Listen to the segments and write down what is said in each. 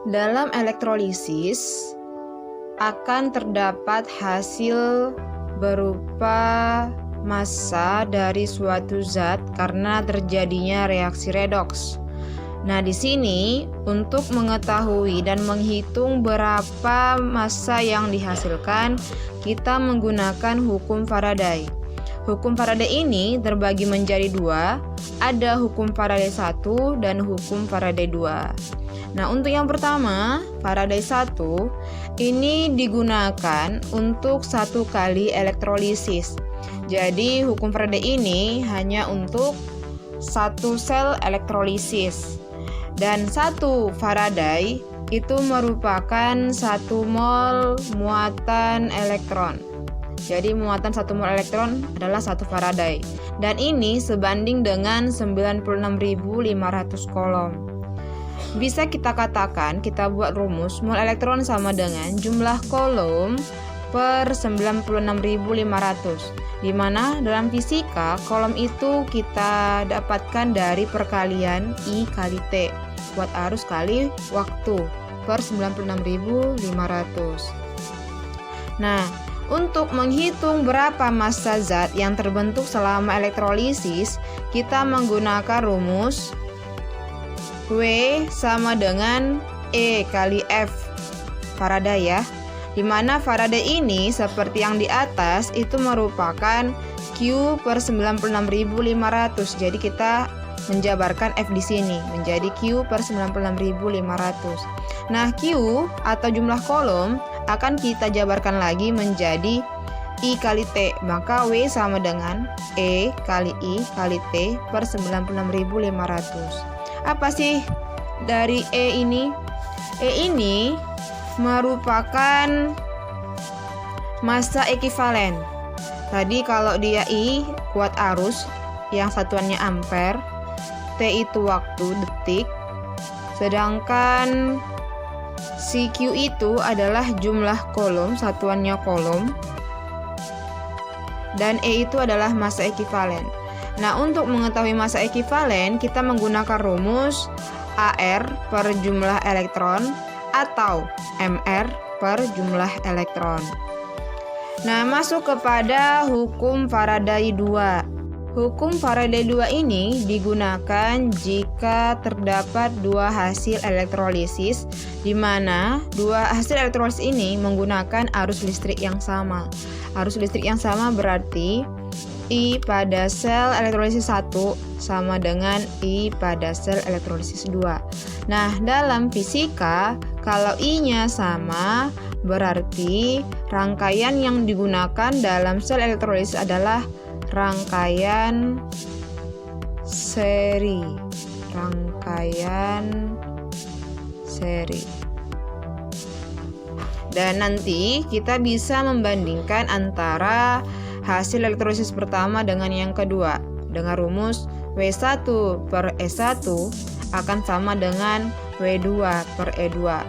Dalam elektrolisis akan terdapat hasil berupa massa dari suatu zat karena terjadinya reaksi redoks. Nah, di sini untuk mengetahui dan menghitung berapa massa yang dihasilkan, kita menggunakan hukum Faraday. Hukum Faraday ini terbagi menjadi dua, ada hukum Faraday 1 dan hukum Faraday 2. Nah, untuk yang pertama, Faraday 1 ini digunakan untuk satu kali elektrolisis. Jadi, hukum Faraday ini hanya untuk satu sel elektrolisis. Dan satu Faraday itu merupakan 1 mol muatan elektron. Jadi, muatan 1 mol elektron adalah 1 Faraday. Dan ini sebanding dengan 96.500 kolom. Bisa kita katakan, kita buat rumus mol elektron sama dengan jumlah kolom per 96.500, di mana dalam fisika kolom itu kita dapatkan dari perkalian I kali T, buat arus kali waktu per 96.500. Nah, untuk menghitung berapa massa zat yang terbentuk selama elektrolisis, kita menggunakan rumus W sama dengan E kali F Faraday ya. Di mana Faraday ini seperti yang di atas itu merupakan Q per 96.500. Jadi kita menjabarkan F di sini menjadi Q per 96.500. Nah, Q atau jumlah kolom akan kita jabarkan lagi menjadi I kali T. Maka W sama dengan E kali I kali T per 96.500. Apa sih dari E ini? E ini merupakan massa ekivalen. Tadi kalau dia I kuat arus yang satuannya ampere, T itu waktu detik, sedangkan si Q itu adalah jumlah kolom, satuannya kolom, dan E itu adalah massa ekivalen. Nah, untuk mengetahui massa ekivalen, kita menggunakan rumus AR per jumlah elektron atau MR per jumlah elektron. Nah, masuk kepada hukum Faraday 2. Hukum Faraday 2 ini digunakan jika terdapat dua hasil elektrolisis, di mana dua hasil elektrolisis ini menggunakan arus listrik yang sama. Arus listrik yang sama berarti I pada sel elektrolisis 1 sama dengan I pada sel elektrolisis 2. Nah, dalam fisika, kalau I-nya sama, berarti rangkaian yang digunakan dalam sel elektrolisis adalah rangkaian seri. Dan nanti kita bisa membandingkan antara hasil elektrolisis pertama dengan yang kedua dengan rumus W1 per E1 akan sama dengan W2 per E2.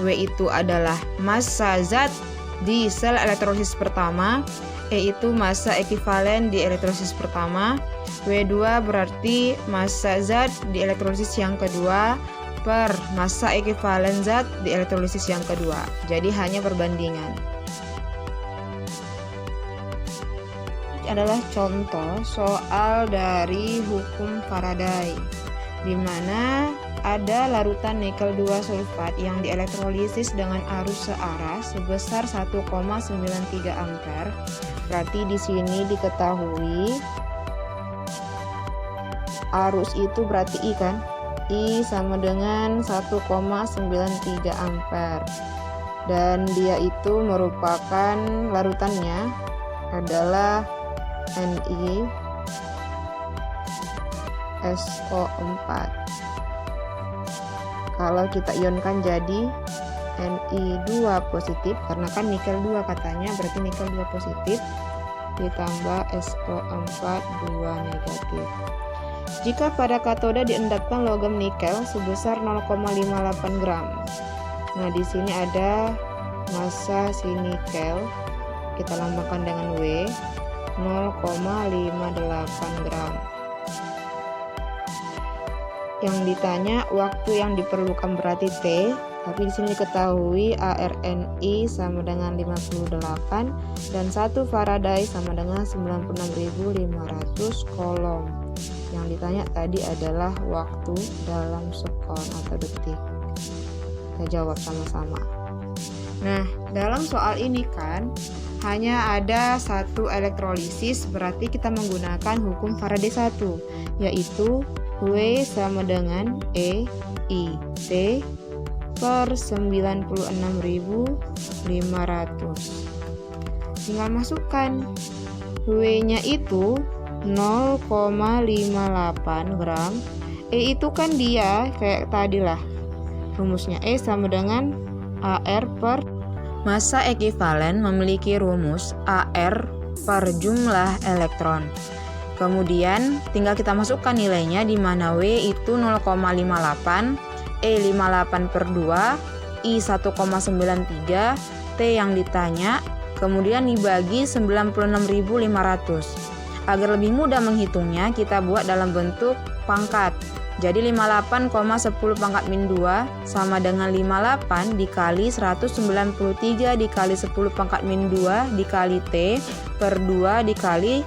W itu adalah massa zat di sel elektrolisis pertama, E itu massa ekivalen di elektrolisis pertama, W2 berarti massa zat di elektrolisis yang kedua per massa ekivalen zat di elektrolisis yang kedua. Jadi hanya perbandingan. Adalah contoh soal dari hukum Faraday, di mana ada larutan nikel 2 sulfat yang dielektrolisis dengan arus searah sebesar 1,93 ampere. Berarti di sini diketahui arus itu berarti I kan? I sama dengan 1,93 ampere. Dan dia itu merupakan larutannya adalah NiSO4. Kalau kita ionkan jadi Ni2 positif, karena kan nikel 2 katanya, berarti nikel 2 positif ditambah SO4 2 negatif. Jika pada katoda diendapkan logam nikel sebesar 0,58 gram. Nah, di sini ada massa si nikel, kita lambangkan dengan W, 0,58 gram. Yang ditanya waktu yang diperlukan berarti T, Tapi di sini diketahui ARNI sama dengan 58 dan 1 Faraday sama dengan 96.500 kolom. Yang ditanya tadi adalah waktu dalam sekon atau detik. Kita jawab sama-sama. Nah, dalam soal ini kan hanya ada satu elektrolisis, berarti kita menggunakan hukum Faraday 1, yaitu W sama dengan E I T per 96.500. Tinggal masukkan W-nya itu 0,58 gram. E itu kan dia kayak tadi lah. Rumusnya E sama dengan AR per massa ekivalen memiliki rumus AR per jumlah elektron. Kemudian tinggal kita masukkan nilainya di mana W itu 0,58, E 58 per 2, I 1,93, T yang ditanya, kemudian dibagi 96.500. Agar lebih mudah menghitungnya, kita buat dalam bentuk pangkat. Jadi 58,10 pangkat min 2 sama dengan 58 dikali 193 dikali 10 pangkat min 2 dikali T per 2 dikali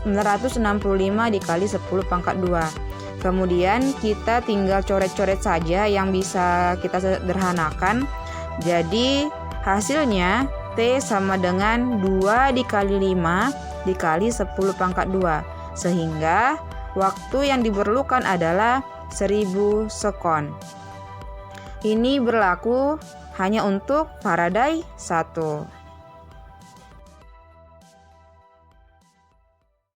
965 dikali 10 pangkat 2. Kemudian kita tinggal coret-coret saja yang bisa kita sederhanakan. Jadi hasilnya T sama dengan 2 dikali 5 dikali 10 pangkat 2. Sehingga waktu yang diperlukan adalah 1000 sekon. Ini berlaku hanya untuk Faraday 1.